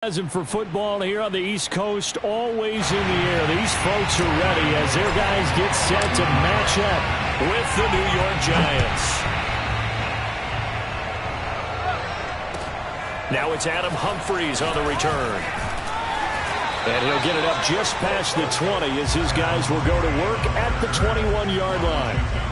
For football here on the East Coast, always in the air. These folks are ready as their guys get set to match up with the New York Giants. Now it's Adam Humphries on the return. And he'll get it up just past the 20 as his guys will go to work at the 21-yard line.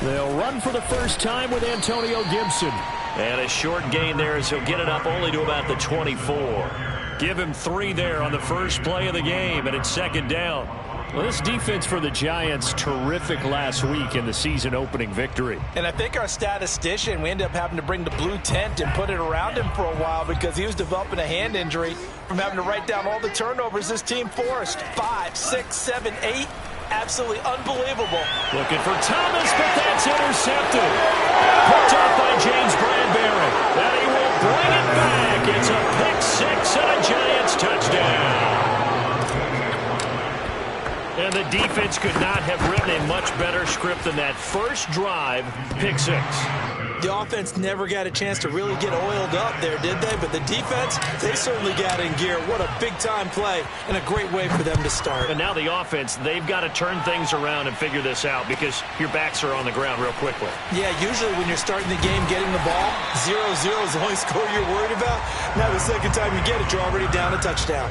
They'll run for the first time with Antonio Gibson. And a short gain there as he'll get it up only to about the 24. Give him 3 there on the first play of the game, and it's second down. Well, this defense for the Giants, terrific last week in the season-opening victory. And I think our statistician, we ended up having to bring the blue tent and put it around him for a while because he was developing a hand injury from having to write down all the turnovers this team forced. 5, 6, 7, 8. Absolutely unbelievable. Looking for Thomas, but that's intercepted. Picked off by James Bradbury. And he will bring it back. It's a pick-6 and a Giants touchdown. And the defense could not have written a much better script than that first drive, pick-6. The offense never got a chance to really get oiled up there, did they? But the defense, they certainly got in gear. What a big-time play and a great way for them to start. And now the offense, they've got to turn things around and figure this out because your backs are on the ground real quickly. Yeah, usually when you're starting the game getting the ball, 0-0 is the only score you're worried about. Now the second time you get it, you're already down a touchdown.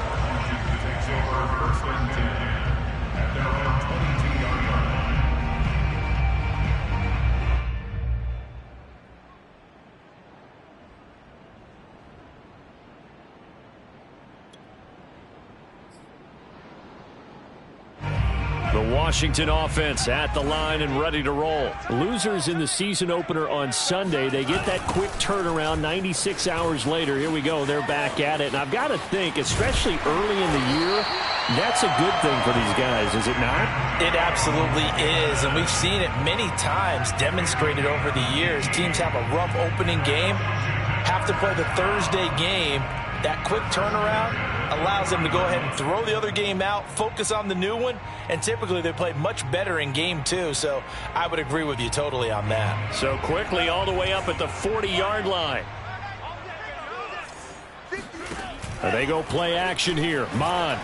The Washington offense at the line and ready to roll. Losers in the season opener on Sunday. They get that quick turnaround 96 hours later. Here we go. They're back at it. And I've got to think, especially early in the year, that's a good thing for these guys, is it not? It absolutely is. And we've seen it many times demonstrated over the years. Teams have a rough opening game, have to play the Thursday game. That quick turnaround allows them to go ahead and throw the other game out, focus on the new one, and typically they play much better in game 2. So I would agree with you totally on that. So quickly all the way up at the 40-yard line. They go play action here. Mon.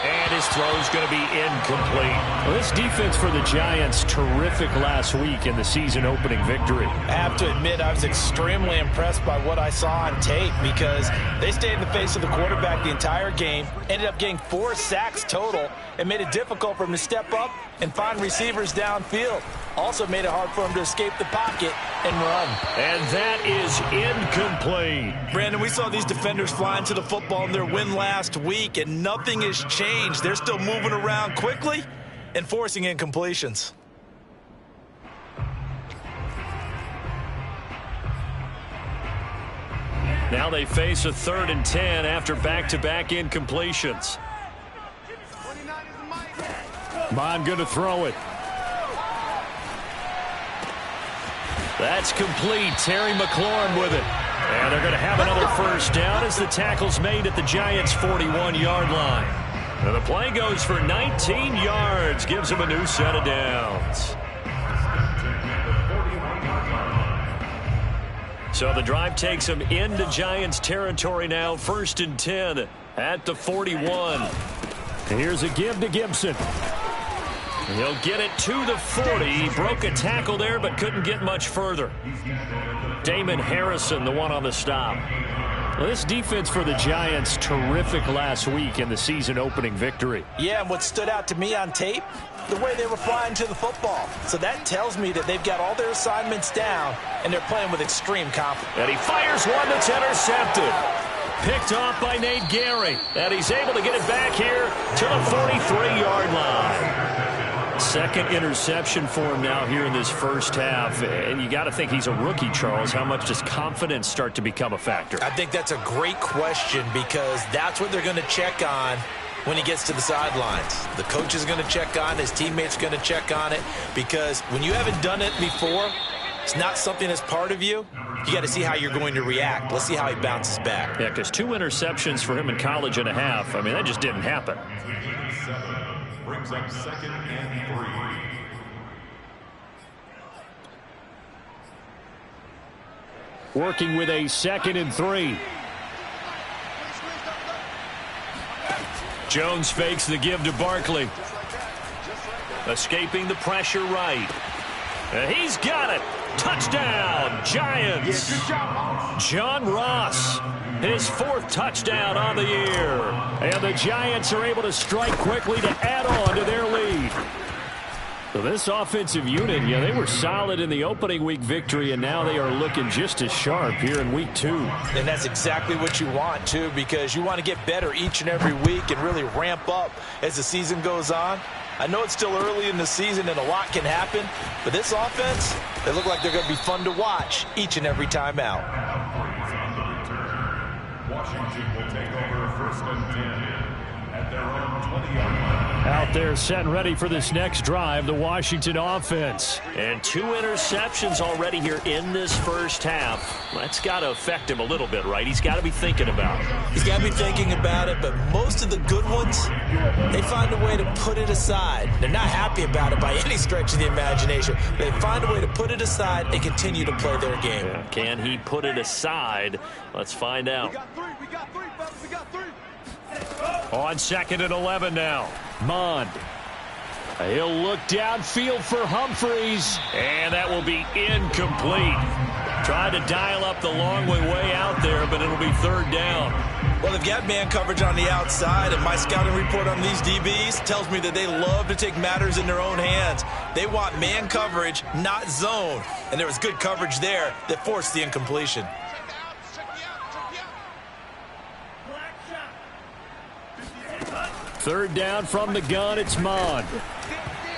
And his throw is going to be incomplete. Well, this defense for the Giants, terrific last week in the season-opening victory. I have to admit, I was extremely impressed by what I saw on tape because they stayed in the face of the quarterback the entire game, ended up getting 4 sacks total, and made it difficult for him to step up and find receivers downfield. Also made it hard for him to escape the pocket and run. And that is incomplete. Brandon, we saw these defenders fly into the football in their win last week, and nothing has changed. They're still moving around quickly and forcing incompletions. Now they face a 3rd and 10 after back-to-back incompletions. Bond going to throw it. That's complete. Terry McLaurin with it. And they're going to have another first down as the tackle's made at the Giants' 41-yard line. And the play goes for 19 yards. Gives them a new set of downs. So the drive takes them into Giants territory now. 1st and 10 at the 41. Here's a give to Gibson. He'll get it to the 40. He broke a tackle there, but couldn't get much further. Damon Harrison, the one on the stop. Well, this defense for the Giants, terrific last week in the season-opening victory. Yeah, and what stood out to me on tape, the way they were flying to the football. So that tells me that they've got all their assignments down, and they're playing with extreme confidence. And he fires one that's intercepted. Picked off by Nate Gary. And he's able to get it back here to the 43-yard line. Second interception for him now here in this first half. And you got to think he's a rookie, Charles. How much does confidence start to become a factor? I think that's a great question because that's what they're going to check on when he gets to the sidelines. The coach is going to check on it. His teammates are going to check on it because when you haven't done it before, it's not something that's part of you. you got to see how you're going to react. Let's see how he bounces back. Yeah, because 2 interceptions for him in college and a half. I mean, that just didn't happen. Brings up 2nd and 3. Working with a 2nd and 3. Jones fakes the give to Barkley. Escaping the pressure right. And he's got it. Touchdown, Giants. John Ross, his 4th touchdown on the year. And the Giants are able to strike quickly to add on to their lead. So this offensive unit, yeah, they were solid in the opening week victory, and now they are looking just as sharp here in week 2. And that's exactly what you want, too, because you want to get better each and every week and really ramp up as the season goes on. I know it's still early in the season and a lot can happen, but this offense, they look like they're going to be fun to watch each and every time out. Washington will take over 1st and 10 at their own 20-yard line. Out there set and ready for this next drive, the Washington offense. And 2 interceptions already here in this first half. That's got to affect him a little bit, right? He's got to be thinking about it. He's got to be thinking about it, but most of the good ones, they find a way to put it aside. They're not happy about it by any stretch of the imagination. They find a way to put it aside and continue to play their game. Yeah. Can he put it aside? Let's find out. We got 3, fellas, we got 3. On 2nd and 11 now. Mond. He'll look downfield for Humphries. And that will be incomplete. Tried to dial up the long way out there, but it'll be 3rd down. Well, they've got man coverage on the outside, and my scouting report on these DBs tells me that they love to take matters in their own hands. They want man coverage, not zone. And there was good coverage there that forced the incompletion. 3rd down from the gun, it's Mond.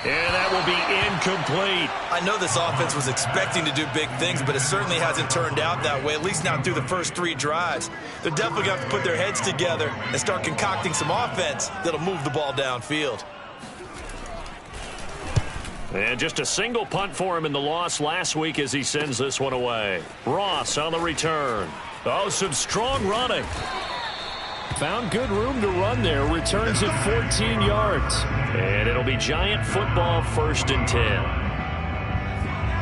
And that will be incomplete. I know this offense was expecting to do big things, but it certainly hasn't turned out that way, at least not through the first 3 drives. They're definitely going to have to put their heads together and start concocting some offense that'll move the ball downfield. And just a single punt for him in the loss last week as he sends this one away. Ross on the return. Oh, some strong running. Found good room to run there. Returns at 14 yards. And it'll be Giant football 1st and 10.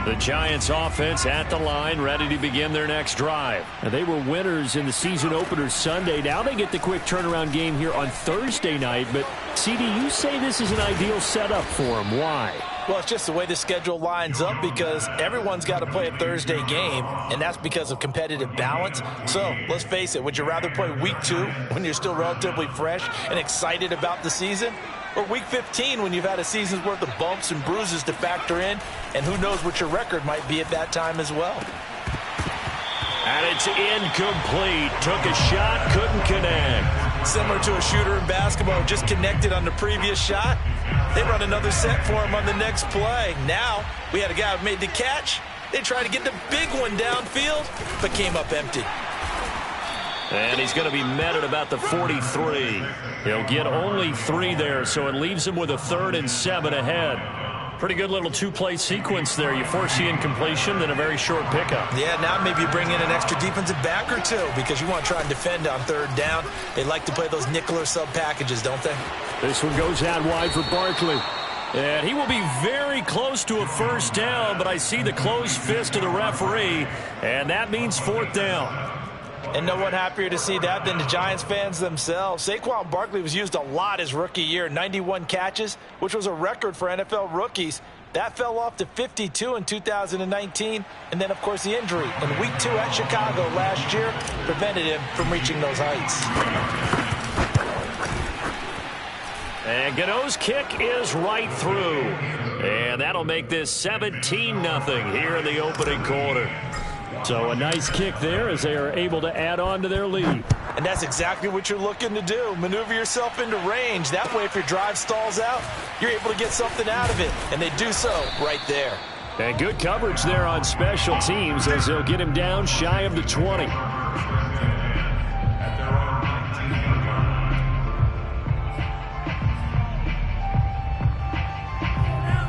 The Giants offense at the line, ready to begin their next drive. And they were winners in the season opener Sunday. Now they get the quick turnaround game here on Thursday night. But, CD, you say this is an ideal setup for them. Why? Well, it's just the way the schedule lines up because everyone's got to play a Thursday game, and that's because of competitive balance. So, let's face it, would you rather play week 2 when you're still relatively fresh and excited about the season? Or week 15 when you've had a season's worth of bumps and bruises to factor in, and who knows what your record might be at that time as well. And it's incomplete. Took a shot, couldn't connect. Similar to a shooter in basketball, just connected on the previous shot. They run another set for him on the next play. Now, we had a guy who made the catch. They tried to get the big one downfield, but came up empty. And he's going to be met at about the 43. He'll get only 3 there, so it leaves him with a 3rd and 7 ahead. Pretty good little 2-play sequence there. You force the incompletion, then a very short pickup. Yeah, now maybe you bring in an extra defensive back or 2 because you want to try and defend on 3rd down. They like to play those nickel or sub packages, don't they? This one goes out wide for Barkley. And he will be very close to a 1st down, but I see the closed fist of the referee, and that means 4th down. And no one happier to see that than the Giants fans themselves. Saquon Barkley was used a lot his rookie year, 91 catches, which was a record for NFL rookies. That fell off to 52 in 2019. And then, of course, the injury in week 2 at Chicago last year prevented him from reaching those heights. And Gano's kick is right through. And that'll make this 17-0 here in the opening quarter. So a nice kick there as they are able to add on to their lead. And that's exactly what you're looking to do. Maneuver yourself into range. That way, if your drive stalls out, you're able to get something out of it. And they do so right there. And good coverage there on special teams as they'll get him down shy of the 20.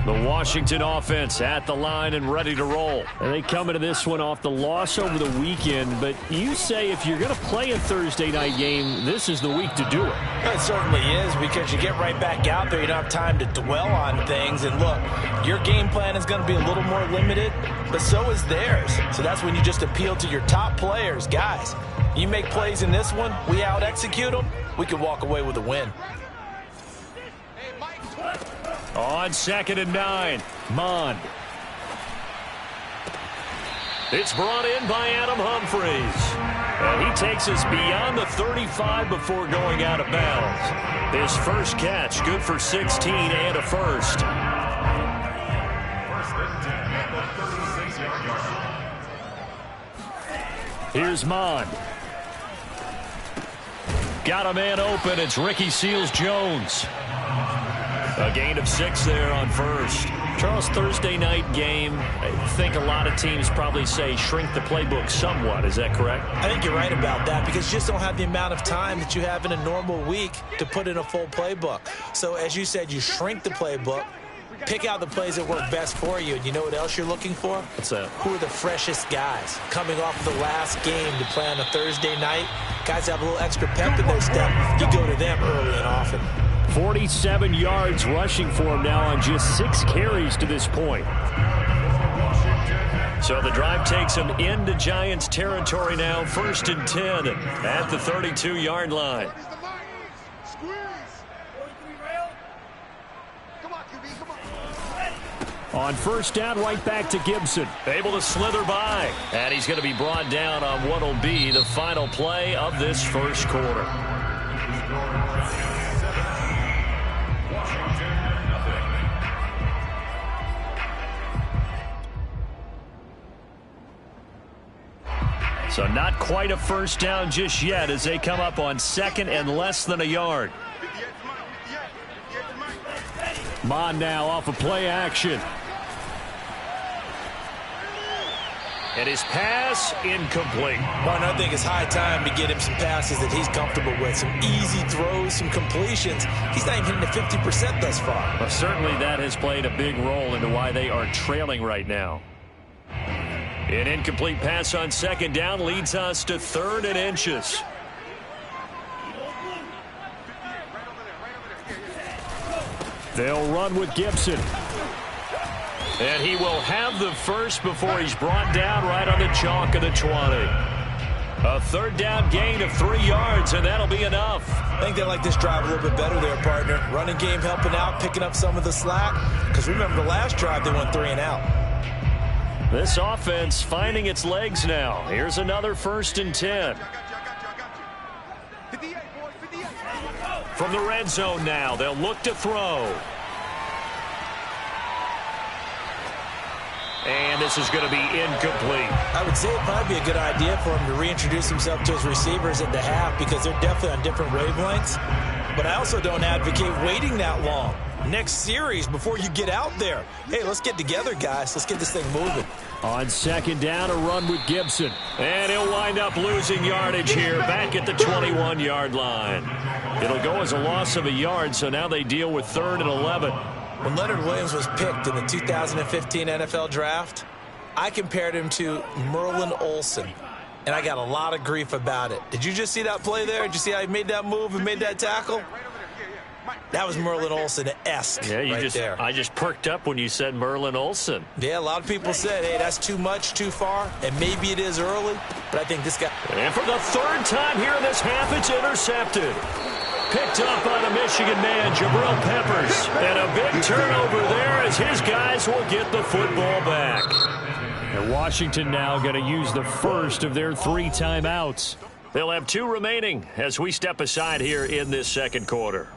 The Washington offense at the line and ready to roll. And they come into this one off the loss over the weekend, but you say if you're going to play a Thursday night game, this is the week to do it. It certainly is, because you get right back out there. You don't have time to dwell on things. And look, your game plan is going to be a little more limited, but so is theirs. So that's when you just appeal to your top players. Guys, you make plays in this one, we out-execute them, we can walk away with a win. On 2nd and 9, Mond. It's brought in by Adam Humphries. And he takes us beyond the 35 before going out of bounds. His first catch, good for 16 and a first. First and 10 at the 36-yard line. Here's Mond. Got a man open. It's Ricky Seals-Jones. A gain of 6 there on first. Charles, Thursday night game, I think a lot of teams probably say shrink the playbook somewhat. Is that correct? I think you're right about that, because you just don't have the amount of time that you have in a normal week to put in a full playbook. So as you said, you shrink the playbook, pick out the plays that work best for you, and you know what else you're looking for? What's that? Who are the freshest guys coming off the last game to play on a Thursday night? Guys have a little extra pep in their step. You go to them early and often. 47 yards rushing for him now on just 6 carries to this point. So the drive takes him into Giants territory now. 1st and 10 at the 32-yard line. On 1st down, right back to Gibson. Able to slither by. And he's going to be brought down on what will be the final play of this first quarter. So not quite a first down just yet as they come up on 2nd and less than a yard. Mond now off of play action. And his pass incomplete. Martin, I think it's high time to get him some passes that he's comfortable with. Some easy throws, some completions. He's not even hitting the 50% thus far. Well, certainly that has played a big role into why they are trailing right now. An incomplete pass on 2nd down leads us to 3rd and inches. They'll run with Gibson. And he will have the first before he's brought down right on the chalk of the 20. A 3rd down gain of 3 yards, and that'll be enough. I think they like this drive a little bit better there, partner. Running game helping out, picking up some of the slack. Because remember, the last drive they went 3 and out. This offense finding its legs now. Here's another 1st and 10. From the red zone now, they'll look to throw. And this is going to be incomplete. I would say it'd probably be a good idea for him to reintroduce himself to his receivers at the half, because they're definitely on different wavelengths. But I also don't advocate waiting that long. Next series before you get out there. Hey, let's get together, guys. Let's get this thing moving. On 2nd down, a run with Gibson. And he'll wind up losing yardage here back at the 21-yard line. It'll go as a loss of a yard, so now they deal with 3rd and 11. When Leonard Williams was picked in the 2015 NFL Draft, I compared him to Merlin Olsen, and I got a lot of grief about it. Did you just see that play there? Did you see how he made that move and made that tackle? That was Merlin Olsen-esque there. I just perked up when you said Merlin Olsen. Yeah, a lot of people said, hey, that's too much, too far, and maybe it is early, but I think this guy... And for the 3rd time here in this half, it's intercepted. Picked up on a Michigan man, Jabril Peppers. And a big turnover there as his guys will get the football back. And Washington now going to use the first of their 3 timeouts. They'll have 2 remaining as we step aside here in this 2nd quarter.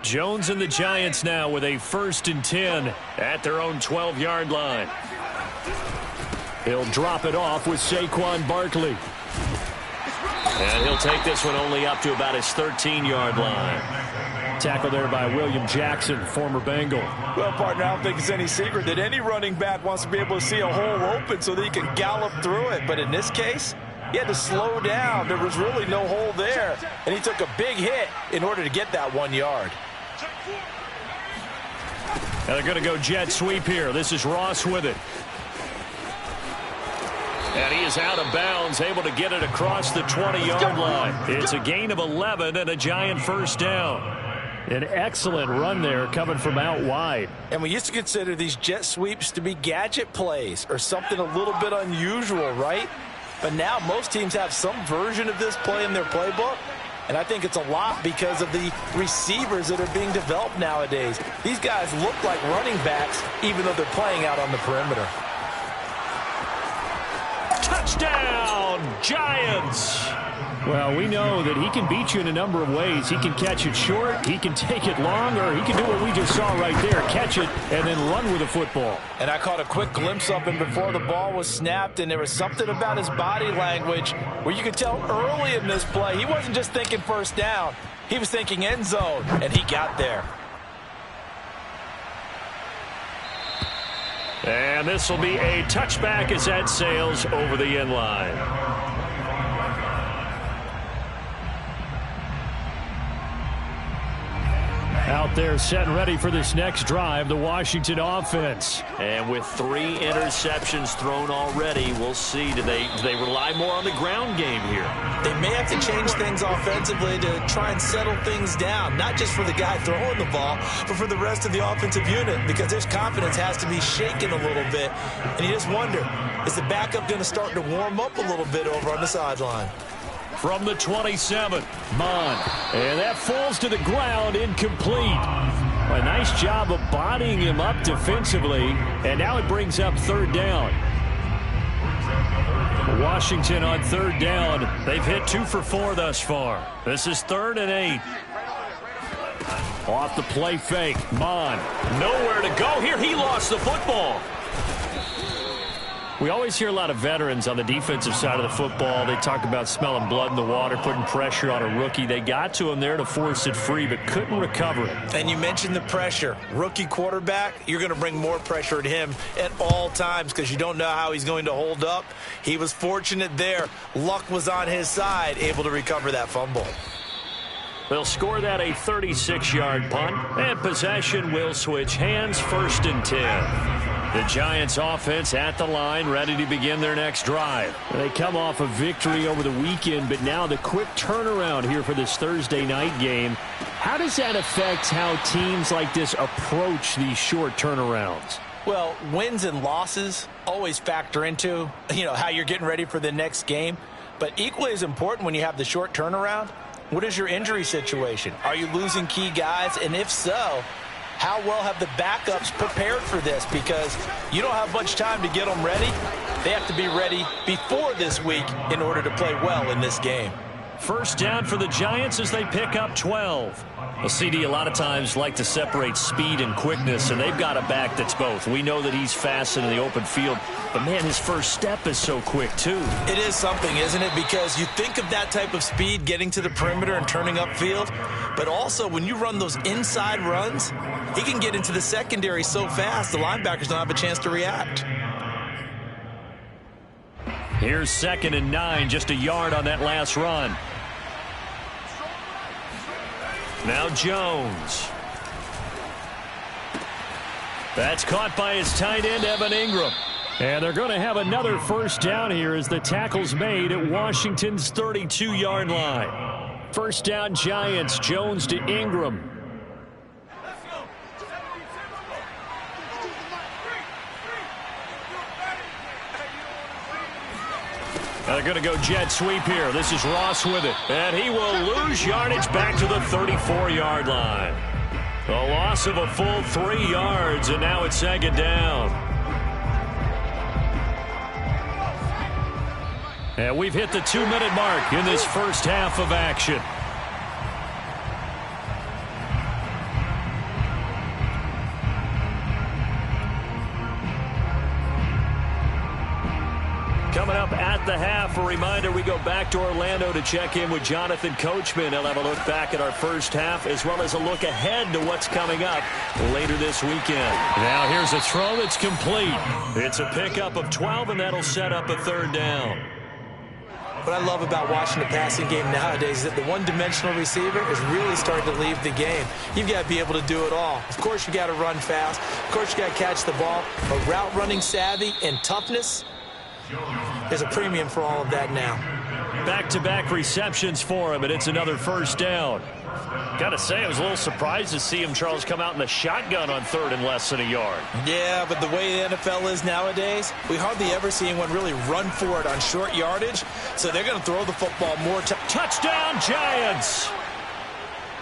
Jones and the Giants now with a 1st and 10 at their own 12-yard line. He'll drop it off with Saquon Barkley. And he'll take this one only up to about his 13-yard line. Tackle there by William Jackson, former Bengal. Well, partner, I don't think it's any secret that any running back wants to be able to see a hole open so that he can gallop through it. But in this case, he had to slow down. There was really no hole there. And he took a big hit in order to get that 1 yard. And they're going to go jet sweep here. This is Ross with it. And he is out of bounds, able to get it across the 20-yard line. It's a gain of 11 and a Giant first down. An excellent run there coming from out wide. And we used to consider these jet sweeps to be gadget plays or something a little bit unusual, right? But now most teams have some version of this play in their playbook. And I think it's a lot because of the receivers that are being developed nowadays. These guys look like running backs even though they're playing out on the perimeter. Touchdown, Giants! Well, we know that he can beat you in a number of ways. He can catch it short, he can take it long, or he can do what we just saw right there, catch it and then run with the football. And I caught a quick glimpse of him before the ball was snapped, and there was something about his body language where you could tell early in this play he wasn't just thinking first down. He was thinking end zone, and he got there. And this will be a touchback as that sails over the end line. Out there set and ready for this next drive, the Washington offense. And with 3 interceptions thrown already, we'll see. Do they rely more on the ground game here? They may have to change things offensively to try and settle things down, not just for the guy throwing the ball, but for the rest of the offensive unit, because his confidence has to be shaken a little bit. And you just wonder, is the backup going to start to warm up a little bit over on the sideline? From the 27, Mon. And that falls to the ground, incomplete. A nice job of bodying him up defensively. And now it brings up third down. Washington on third down. They've hit 2 for 4 thus far. This is 3rd and 8. Off the play fake, Mon. Nowhere to go here. He lost the football. We always hear a lot of veterans on the defensive side of the football. They talk about smelling blood in the water, putting pressure on a rookie. They got to him there to force it free, but couldn't recover it. And you mentioned the pressure. Rookie quarterback, you're going to bring more pressure at him at all times because you don't know how he's going to hold up. He was fortunate there. Luck was on his side, able to recover that fumble. They'll score that a 36-yard punt, and possession will switch hands, 1st and 10. The Giants offense at the line, ready to begin their next drive. They come off a victory over the weekend, but now the quick turnaround here for this Thursday night game. How does that affect how teams like this approach these short turnarounds? Well, wins and losses always factor into, how you're getting ready for the next game. But equally as important when you have the short turnaround, what is your injury situation? Are you losing key guys? And if so, how well have the backups prepared for this? Because you don't have much time to get them ready. They have to be ready before this week in order to play well in this game. First down for the Giants as they pick up 12. Well, CD a lot of times like to separate speed and quickness, and they've got a back that's both. We know that he's fast in the open field, but, man, his first step is so quick, too. It is something, isn't it? Because you think of that type of speed getting to the perimeter and turning upfield, but also when you run those inside runs, he can get into the secondary so fast the linebackers don't have a chance to react. Here's 2nd and 9, just a yard on that last run. Now Jones. That's caught by his tight end, Evan Ingram. And they're going to have another first down here as the tackle's made at Washington's 32-yard line. First down, Giants. Jones to Ingram. They're going to go jet sweep here. This is Ross with it. And he will lose yardage back to the 34-yard line. A loss of a full 3 yards, and now it's 2nd down. And we've hit the 2-minute mark in this first half of action. Coming up at the half, a reminder, we go back to Orlando to check in with Jonathan Coachman. He'll have a look back at our first half as well as a look ahead to what's coming up later this weekend. Now here's a throw that's complete. It's a pickup of 12, and that'll set up a 3rd down. What I love about watching the passing game nowadays is that the one-dimensional receiver is really starting to leave the game. You've got to be able to do it all. Of course, you got to run fast. Of course, you got to catch the ball. But route running savvy and toughness, there's a premium for all of that now. Back-to-back receptions for him, and it's another first down. Got to say, I was a little surprised to see him, Charles, come out in the shotgun on third and less than a yard. Yeah, but the way the NFL is nowadays, we hardly ever see anyone really run for it on short yardage, so they're going to throw the football more. Touchdown, Giants!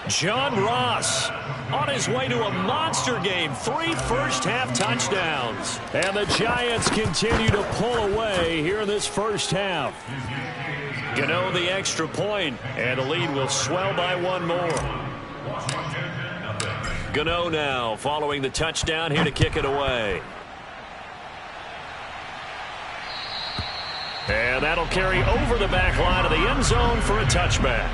John Ross on his way to a monster game. 3 first-half touchdowns. And the Giants continue to pull away here in this first half. Gano the extra point, and the lead will swell by 1 more. Gano now following the touchdown here to kick it away. And that'll carry over the back line of the end zone for a touchback.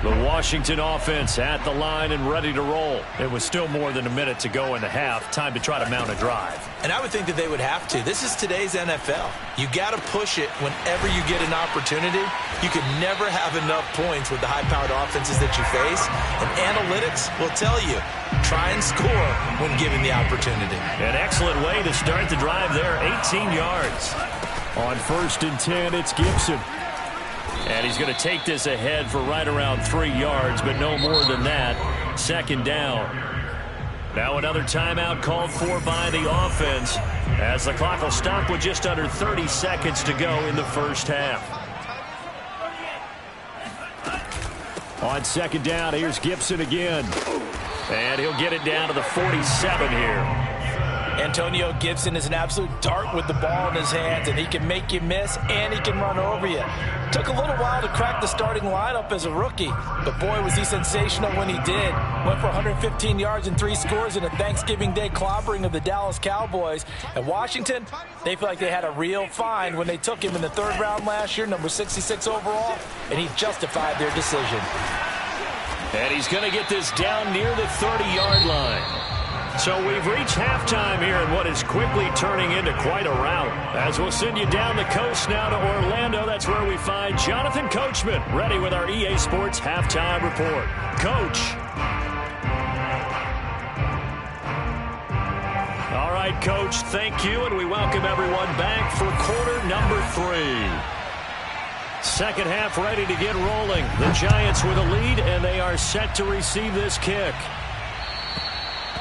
The Washington offense at the line and ready to roll. It was still more than a minute to go in the half. Time to try to mount a drive. And I would think that they would have to. This is today's NFL. You got to push it whenever you get an opportunity. You can never have enough points with the high-powered offenses that you face. And analytics will tell you, try and score when given the opportunity. An excellent way to start the drive there. 18 yards. On 1st and 10, it's Gibson. And he's going to take this ahead for right around 3 yards, but no more than that. 2nd down. Now another timeout called for by the offense, as the clock will stop with just under 30 seconds to go in the first half. On 2nd down, here's Gibson again. And he'll get it down to the 47 here. Antonio Gibson is an absolute dart with the ball in his hands, and he can make you miss, and he can run over you. Took a little while to crack the starting lineup as a rookie, but boy, was he sensational when he did. Went for 115 yards and 3 scores in a Thanksgiving Day clobbering of the Dallas Cowboys. And Washington, they feel like they had a real find when they took him in the 3rd round last year, number 66 overall, and he justified their decision. And he's going to get this down near the 30-yard line. So we've reached halftime here in what is quickly turning into quite a rout. As we'll send you down the coast now to Orlando, that's where we find Jonathan Coachman, ready with our EA Sports Halftime Report. Coach. All right, Coach, thank you, and we welcome everyone back for quarter number 3. 2nd half ready to get rolling. The Giants with a lead, and they are set to receive this kick.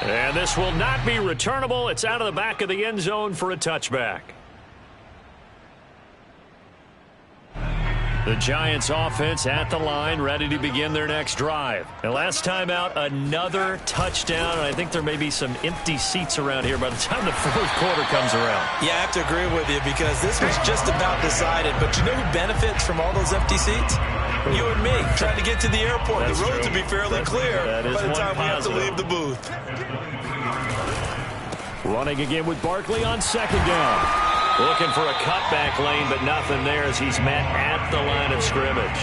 And this will not be returnable. It's out of the back of the end zone for a touchback. The Giants offense at the line, ready to begin their next drive. And last time out, another touchdown. And I think there may be some empty seats around here by the time the 4th quarter comes around. Yeah, I have to agree with you because this was just about decided. But you know who benefits from all those empty seats? You and me, trying to get to the airport. That's the roads true. will be fairly clear by the time we have to positive. leave the booth. Running again with Barkley on 2nd down. Looking for a cutback lane, but nothing there as he's met at the line of scrimmage.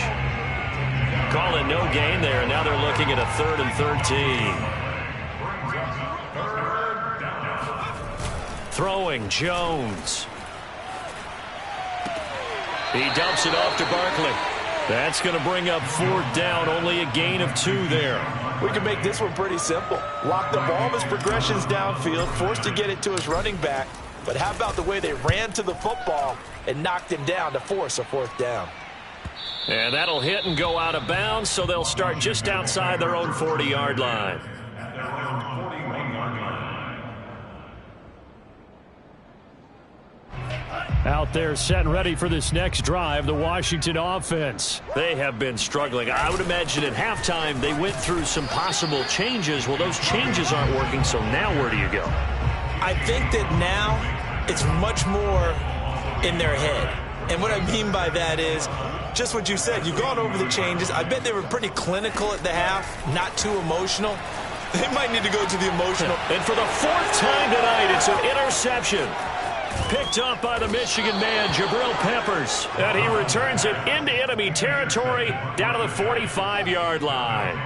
Calling no gain there, and now they're looking at a 3rd and 13. Throwing Jones. He dumps it off to Barkley. That's going to bring up 4th down, only a gain of 2 there. We can make this one pretty simple. Locked up all of his progressions downfield, forced to get it to his running back. But how about the way they ran to the football and knocked him down to force a 4th down? And that'll hit and go out of bounds, so they'll start just outside their own 40-yard line. Out there set and ready for this next drive, the Washington offense. They have been struggling. I would imagine at halftime they went through some possible changes. Well, those changes aren't working, so now where do you go? I think that now it's much more in their head. And what I mean by that is just what you said. You've gone over the changes. I bet they were pretty clinical at the half, not too emotional. They might need to go to the emotional. And for the 4th time tonight, it's an interception. Picked up by the Michigan man, Jabril Peppers. And he returns it into enemy territory down to the 45-yard line.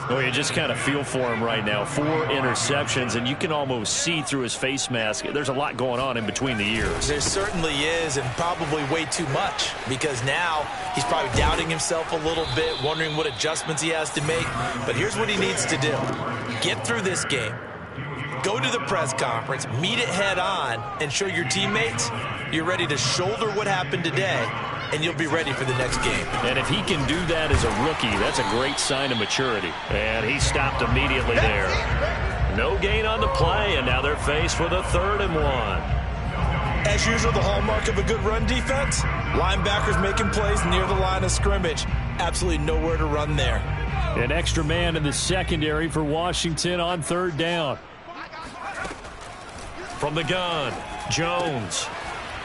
Well, you just kind of feel for him right now. 4 interceptions, and you can almost see through his face mask. There's a lot going on in between the ears. There certainly is, and probably way too much, because now he's probably doubting himself a little bit, wondering what adjustments he has to make. But here's what he needs to do. Get through this game. Go to the press conference, meet it head on, and show your teammates you're ready to shoulder what happened today, and you'll be ready for the next game. And if he can do that as a rookie, that's a great sign of maturity. And he stopped immediately there. No gain on the play, and now they're faced with a 3rd and 1. As usual, the hallmark of a good run defense, linebackers making plays near the line of scrimmage. Absolutely nowhere to run there. An extra man in the secondary for Washington on 3rd down. From the gun, Jones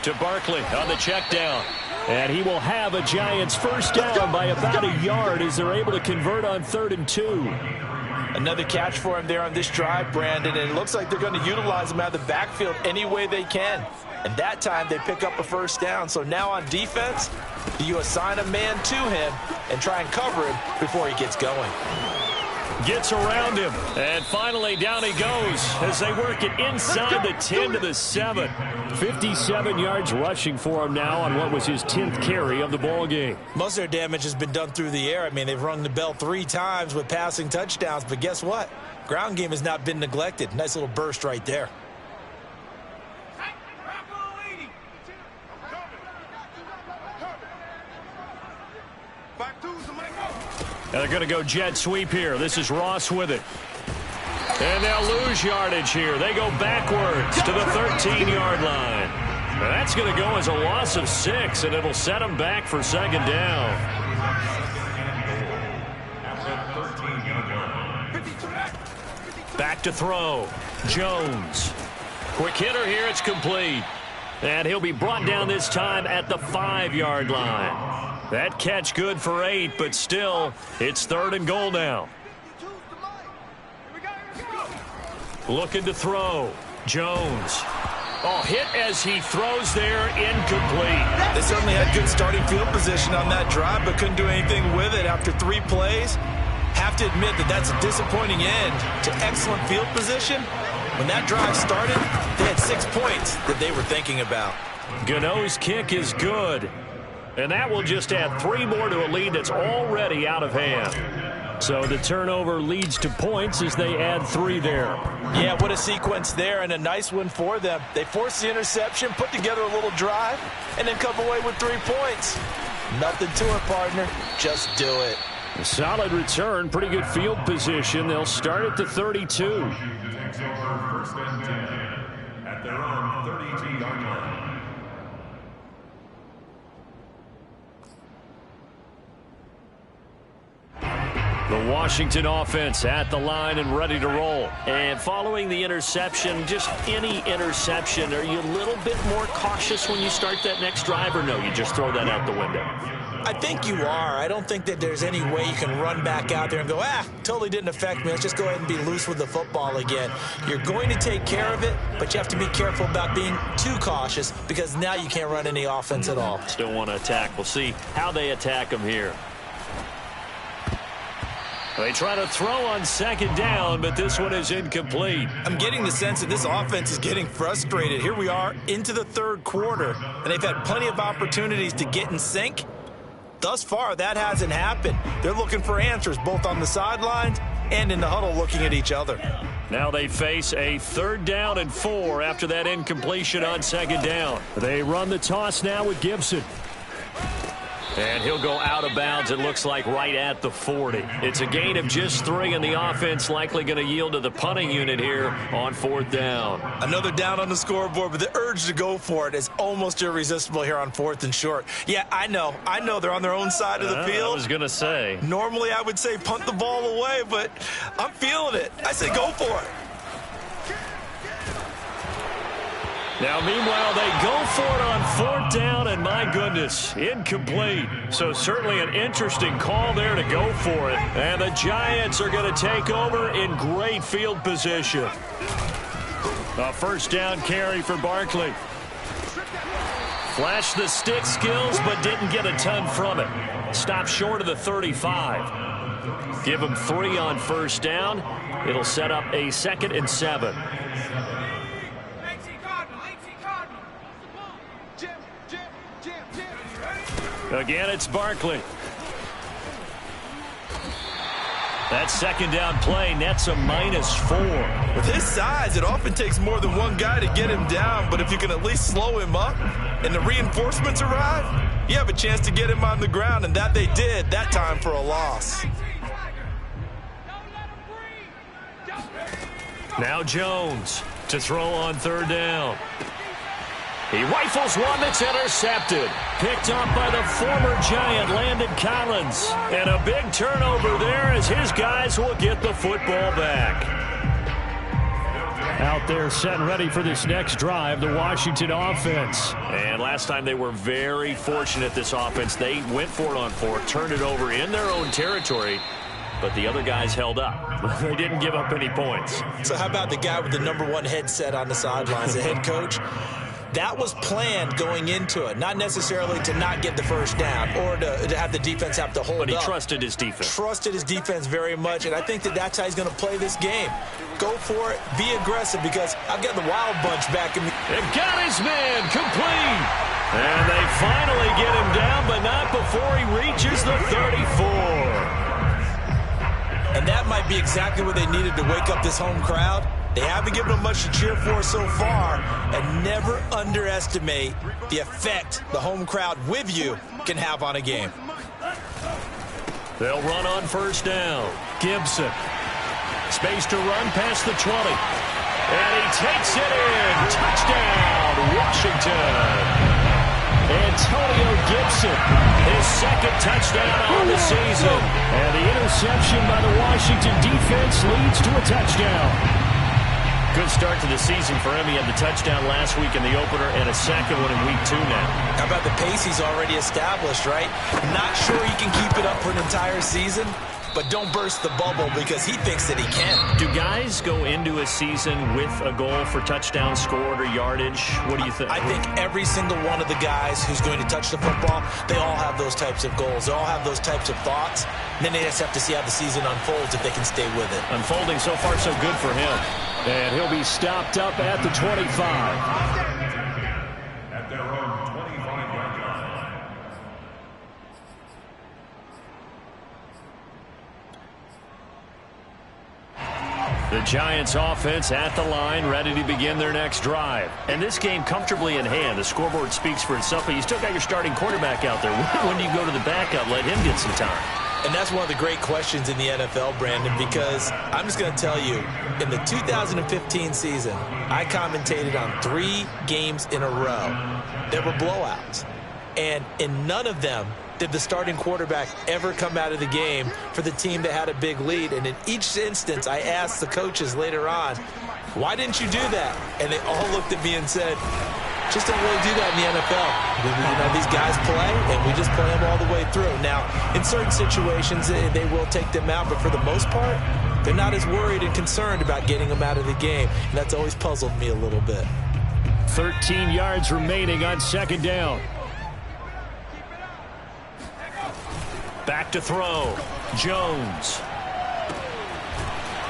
to Barkley on the check down. And he will have a Giants first down by about a yard as they're able to convert on 3rd and 2. Another catch for him there on this drive, Brandon, and it looks like they're going to utilize him out of the backfield any way they can. And that time they pick up a first down. So now on defense, you assign a man to him and try and cover him before he gets going. Gets around him, and finally down he goes as they work it inside the 10 to the 7. 57 yards rushing for him now on what was his 10th carry of the ball game. Most of their damage has been done through the air. I mean, they've rung the bell 3 times with passing touchdowns, but guess what? Ground game has not been neglected. Nice little burst right there. And they're going to go jet sweep here. This is Ross with it. And they'll lose yardage here. They go backwards to the 13-yard line. Now that's going to go as a loss of 6, and it'll set them back for 2nd down. Back to throw. Jones. Quick hitter here. It's complete. And he'll be brought down this time at the 5-yard line. That catch good for 8, but still, it's 3rd and goal now. Looking to throw. Jones. Oh, hit as he throws there, incomplete. They certainly had good starting field position on that drive, but couldn't do anything with it after 3 plays. Have to admit that that's a disappointing end to excellent field position. When that drive started, they had 6 points that they were thinking about. Gano's kick is good. And that will just add 3 more to a lead that's already out of hand. So the turnover leads to points as they add 3 there. Yeah, what a sequence there, and a nice one for them. They forced the interception, put together a little drive, and then come away with 3 points. Nothing to it, partner. Just do it. A solid return, pretty good field position. They'll start at the 32. Takes over 1st and 10 at their own 32-yard line. The Washington offense at the line and ready to roll. And following the interception, just any interception, are you a little bit more cautious when you start that next drive, or no, you just throw that out the window? I think you are. I don't think that there's any way you can run back out there and go, totally didn't affect me. Let's just go ahead and be loose with the football again. You're going to take care of it, but you have to be careful about being too cautious because now you can't run any offense at all. Still want to attack. We'll see how they attack them here. They try to throw on 2nd down, but this one is incomplete. I'm getting the sense that this offense is getting frustrated. Here we are into the 3rd quarter, and they've had plenty of opportunities to get in sync. Thus far, that hasn't happened. They're looking for answers both on the sidelines and in the huddle looking at each other. Now they face a 3rd down and 4 after that incompletion on 2nd down. They run the toss now with Gibson. And he'll go out of bounds, it looks like, right at the 40. It's a gain of just 3, and the offense likely going to yield to the punting unit here on 4th down. Another down on the scoreboard, but the urge to go for it is almost irresistible here on 4th and short. Yeah, I know they're on their own side of the field. I was going to say. Normally I would say punt the ball away, but I'm feeling it. I say go for it. Now, meanwhile, they go for it on 4th down, and my goodness, incomplete. So certainly an interesting call there to go for it. And the Giants are going to take over in great field position. A 1st down carry for Barkley. Flashed the stick skills, but didn't get a ton from it. Stopped short of the 35. Give him 3 on first down. It'll set up a 2nd and 7. Again, it's Barkley. That 2nd down play nets a -4. With his size, it often takes more than one guy to get him down, but if you can at least slow him up and the reinforcements arrive, you have a chance to get him on the ground, and that they did that time for a loss. Now Jones to throw on 3rd down. He rifles one that's intercepted. Picked up by the former Giant, Landon Collins. And a big turnover there as his guys will get the football back. Out there set and ready for this next drive, the Washington offense. And last time they were very fortunate, this offense. They went for it on 4th, turned it over in their own territory, but the other guys held up. They didn't give up any points. So how about the guy with the #1 headset on the sidelines, the head coach? That was planned going into it, not necessarily to not get the first down or to have the defense have to hold up. But he trusted his defense. Trusted his defense very much, and I think that that's how he's going to play this game. Go for it, be aggressive, because I've got the wild bunch back in me. It got his man complete. And they finally get him down, but not before he reaches the 34. And that might be exactly what they needed to wake up this home crowd. They haven't given them much to cheer for so far, and never underestimate the effect the home crowd with you can have on a game. They'll run on first down. Gibson. Space to run past the 20. And he takes it in. Touchdown, Washington. Antonio Gibson, his 2nd touchdown on the season. And the interception by the Washington defense leads to a touchdown. Good start to the season for him. He had the touchdown last week in the opener and a 2nd one in week 2 now. How about the pace he's already established, right? Not sure he can keep it up for an entire season, but don't burst the bubble because he thinks that he can. Do guys go into a season with a goal for touchdown scored or yardage? What do you think? I think every single one of the guys who's going to touch the football, they all have those types of goals. They all have those types of thoughts. And then they just have to see how the season unfolds if they can stay with it. Unfolding so far so good for him. And he'll be stopped up at the 25. At their own 25-yard line. The Giants offense at the line, ready to begin their next drive. And this game comfortably in hand. The scoreboard speaks for itself, but you still got your starting quarterback out there. When do you go to the backup? Let him get some time. And that's one of the great questions in the NFL, Brandon, because I'm just going to tell you, in the 2015 season, I commentated on 3 games in a row. There were blowouts. And in none of them did the starting quarterback ever come out of the game for the team that had a big lead. And in each instance, I asked the coaches later on, why didn't you do that? And they all looked at me and said, just don't really do that in the NFL. You know, these guys play, and we just play them all the way through. Now, in certain situations, they will take them out, but for the most part, they're not as worried and concerned about getting them out of the game, and that's always puzzled me a little bit. 13 yards remaining on 2nd down. Back to throw. Jones.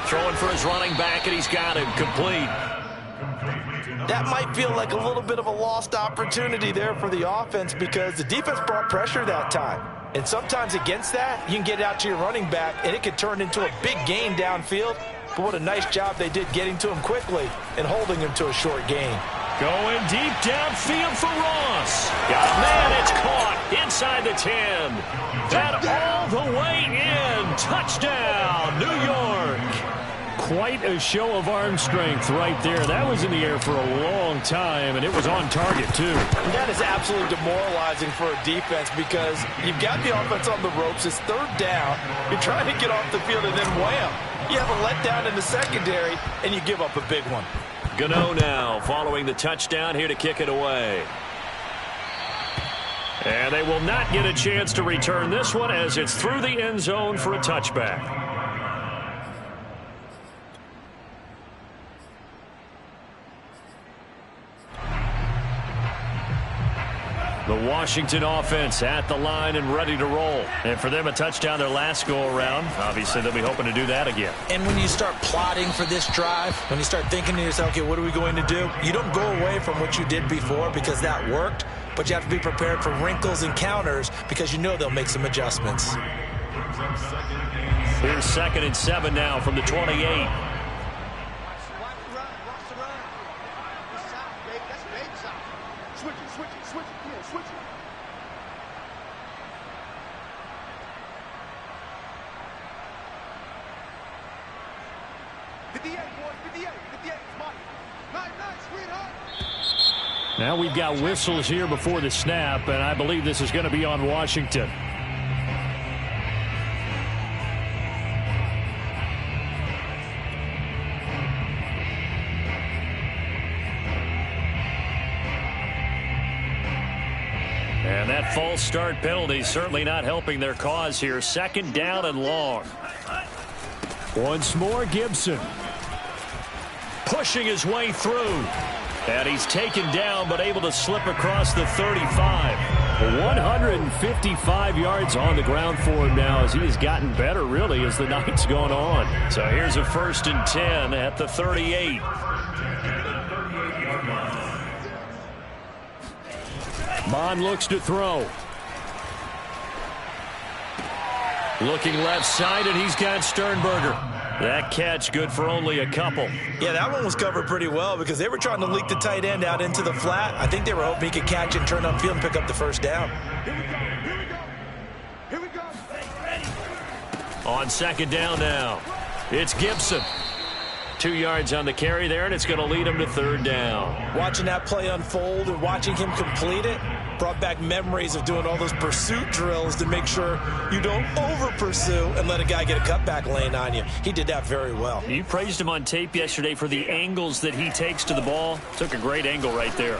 Throwing for his running back, and he's got it complete. That might feel like a little bit of a lost opportunity there for the offense because the defense brought pressure that time. And sometimes against that, you can get out to your running back, and it could turn into a big gain downfield. But what a nice job they did getting to him quickly and holding him to a short gain. Going deep downfield for Ross. Got a man, it's caught inside the 10. That all the way in. Touchdown, New York. Quite a show of arm strength right there. That was in the air for a long time, and it was on target, too. And that is absolutely demoralizing for a defense because you've got the offense on the ropes. It's 3rd down. You're trying to get off the field, and then wham. You have a letdown in the secondary, and you give up a big one. Gano now following the touchdown here to kick it away. And they will not get a chance to return this one as it's through the end zone for a touchback. The Washington offense at the line and ready to roll. And for them, a touchdown their last go-around. Obviously, they'll be hoping to do that again. And when you start plotting for this drive, when you start thinking to yourself, okay, what are we going to do? You don't go away from what you did before because that worked, but you have to be prepared for wrinkles and counters because you know they'll make some adjustments. Here's 2nd and 7 now from the 28. Now we've got whistles here before the snap, and I believe this is going to be on Washington. And that false start penalty certainly not helping their cause here. 2nd down and long. Once more, Gibson. Pushing his way through. And he's taken down, but able to slip across the 35. 155 yards on the ground for him now as he has gotten better, really, as the night's gone on. So here's a 1st and 10 at the 38. Bond looks to throw. Looking left side, and he's got Sternberger. That catch good for only a couple. Yeah, that one was covered pretty well because they were trying to leak the tight end out into the flat. I think they were hoping he could catch and turn upfield and pick up the 1st down. Here we go. On 2nd down now, it's Gibson. 2 yards on the carry there, and it's going to lead him to 3rd down. Watching that play unfold and watching him complete it brought back memories of doing all those pursuit drills to make sure you don't over-pursue and let a guy get a cutback lane on you. He did that very well. You praised him on tape yesterday for the angles that he takes to the ball. Took a great angle right there.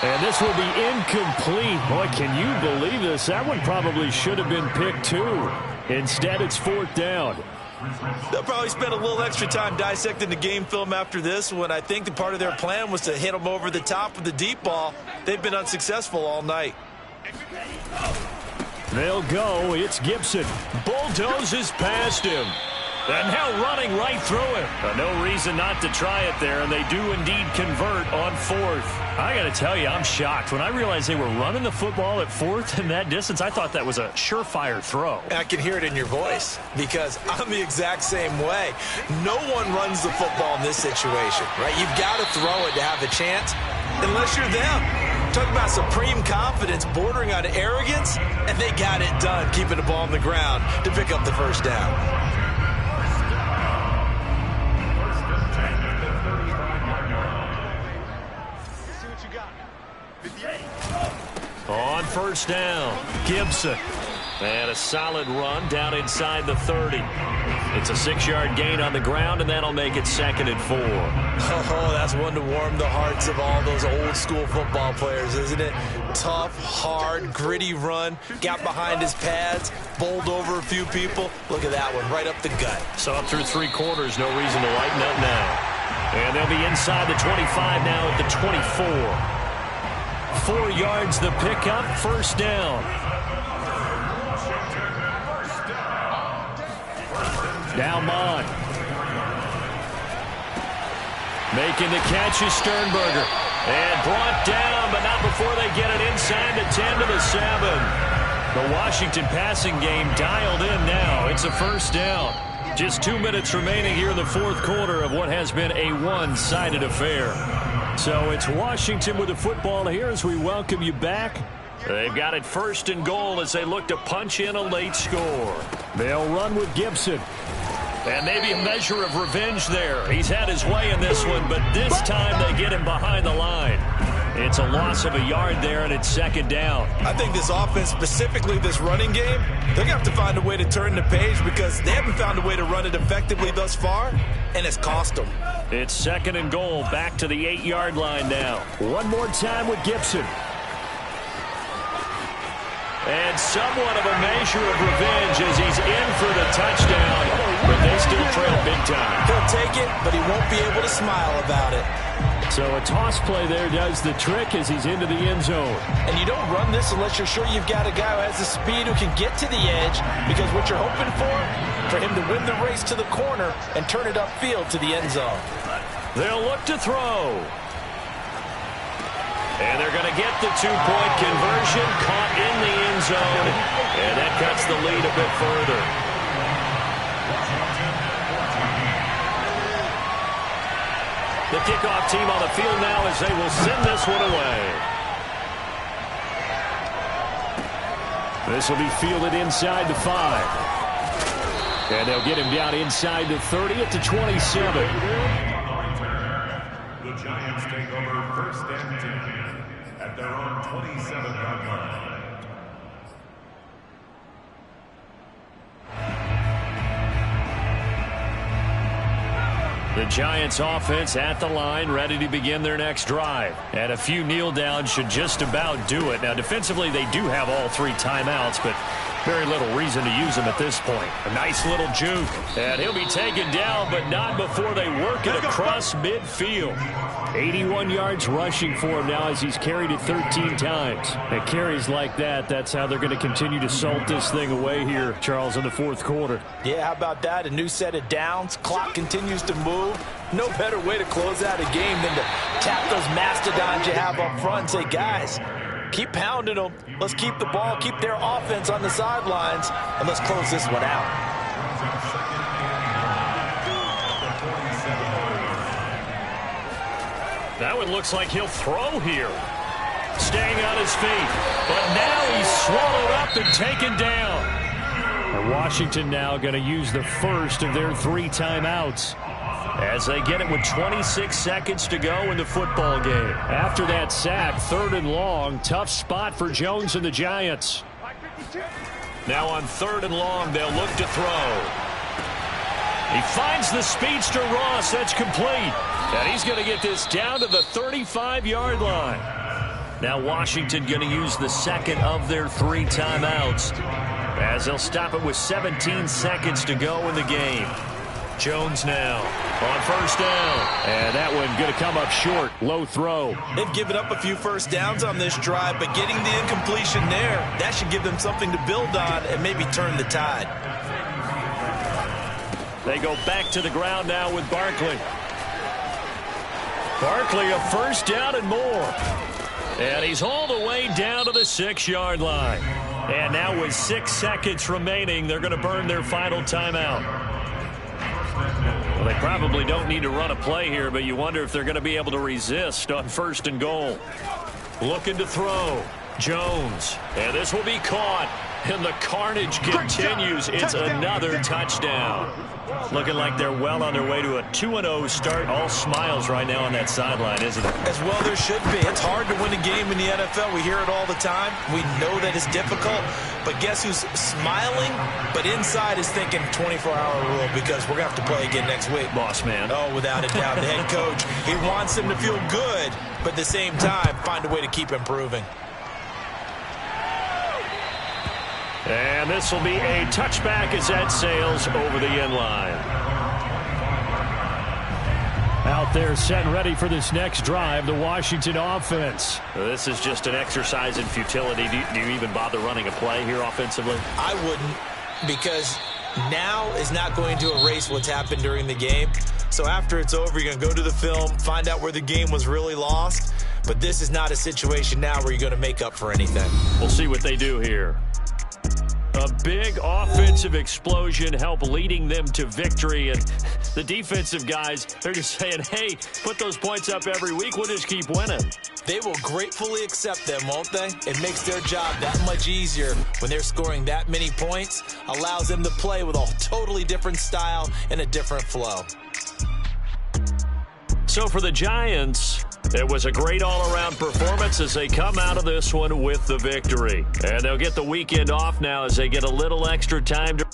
And this will be incomplete. Boy, can you believe this? That one probably should have been picked too. Instead, it's 4th down. They'll probably spend a little extra time dissecting the game film after this when I think the part of their plan was to hit them over the top with the deep ball. They've been unsuccessful all night. They'll go. It's Gibson. Bulldozes past him. And now running right through him. No reason not to try it there, and they do indeed convert on 4th. I got to tell you, I'm shocked. When I realized they were running the football at 4th in that distance, I thought that was a surefire throw. I can hear it in your voice because I'm the exact same way. No one runs the football in this situation, right? You've got to throw it to have a chance unless you're them. Talk about supreme confidence bordering on arrogance, and they got it done keeping the ball on the ground to pick up the 1st down. On 1st down, Gibson. And a solid run down inside the 30. It's a 6-yard gain on the ground, and that'll make it 2nd and 4. Oh, that's one to warm the hearts of all those old-school football players, isn't it? Tough, hard, gritty run. Got behind his pads, bowled over a few people. Look at that one, right up the gut. So up through 3 quarters, no reason to lighten up now. And they'll be inside the 25 now at the 24. 4 yards the pickup, 1st down. Now Mond. Making the catch is Sternberger. And brought down, but not before they get it inside the 10 to the 7. The Washington passing game dialed in now. It's a 1st down. Just 2 minutes remaining here in the 4th quarter of what has been a one-sided affair. So it's Washington with the football here as we welcome you back. They've got it 1st and goal as they look to punch in a late score. They'll run with Gibson. And maybe a measure of revenge there. He's had his way in this one, but this time they get him behind the line. It's a loss of a yard there, and it's 2nd down. I think this offense, specifically this running game, they're going to have to find a way to turn the page because they haven't found a way to run it effectively thus far, and it's cost them. It's 2nd and goal, back to the 8-yard line now. One more time with Gibson. And somewhat of a measure of revenge as he's in for the touchdown, but they still trail big time. He'll take it, but he won't be able to smile about it. So a toss play there does the trick as he's into the end zone. And you don't run this unless you're sure you've got a guy who has the speed who can get to the edge, because what you're hoping for him to win the race to the corner and turn it upfield to the end zone. They'll look to throw. And they're going to get the two-point conversion, caught in the end zone, and that cuts the lead a bit further. The kickoff team on the field now as they will send this one away. This will be fielded inside the 5. And they'll get him down inside the 30 at the 27. The Giants take over first and 10 at their own 27-yard line. The Giants offense at the line, ready to begin their next drive. And a few kneel downs should just about do it. Now, defensively, they do have all 3 timeouts, but very little reason to use them at this point. A nice little juke. And he'll be taken down, but not before they work it across midfield. 81 yards rushing for him now as he's carried it 13 times. And carries like that, that's how they're going to continue to salt this thing away here, Charles, in the fourth quarter. Yeah, how about that? A new set of downs. Clock continues to move. No better way to close out a game than to tap those mastodons you have up front and say, guys, keep pounding them. Let's keep the ball, keep their offense on the sidelines, and let's close this one out. That one looks like he'll throw here. Staying on his feet. But now he's swallowed up and taken down. And Washington now going to use the first of their 3 timeouts as they get it with 26 seconds to go in the football game. After that sack, 3rd and long, tough spot for Jones and the Giants. Now on 3rd and long, they'll look to throw. He finds the speedster Ross. That's complete. And he's going to get this down to the 35-yard line. Now Washington going to use the second of their 3 timeouts as they'll stop it with 17 seconds to go in the game. Jones now on 1st down. And that one going to come up short. Low throw. They've given up a few first downs on this drive, but getting the incompletion there, that should give them something to build on and maybe turn the tide. They go back to the ground now with Barkley. Barkley a 1st down and more. And he's all the way down to the 6-yard line. And now with 6 seconds remaining, they're going to burn their final timeout. Well, they probably don't need to run a play here, but you wonder if they're going to be able to resist on 1st and goal. Looking to throw. Jones. And this will be caught. And the carnage continues. It's another touchdown. Looking like they're well on their way to a 2-0 start. All smiles right now on that sideline, isn't it? As well there should be. It's hard to win a game in the NFL. We hear it all the time. We know that it's difficult. But guess who's smiling? But inside is thinking 24-hour rule, because we're going to have to play again next week. Boss man. Oh, without a doubt. The head coach, he wants them to feel good, but at the same time, find a way to keep improving. And this will be a touchback as that sails over the end line. Out there set and ready for this next drive, the Washington offense. This is just an exercise in futility. Do you even bother running a play here offensively? I wouldn't, because now is not going to erase what's happened during the game. So after it's over, you're going to go to the film, find out where the game was really lost. But this is not a situation now where you're going to make up for anything. We'll see what they do here. A big offensive explosion help leading them to victory. And the defensive guys, they're just saying, hey, put those points up every week. We'll just keep winning. They will gratefully accept them, won't they? It makes their job that much easier when they're scoring that many points. Allows them to play with a totally different style and a different flow. So for the Giants, it was a great all-around performance as they come out of this one with the victory. And they'll get the weekend off now as they get a little extra time to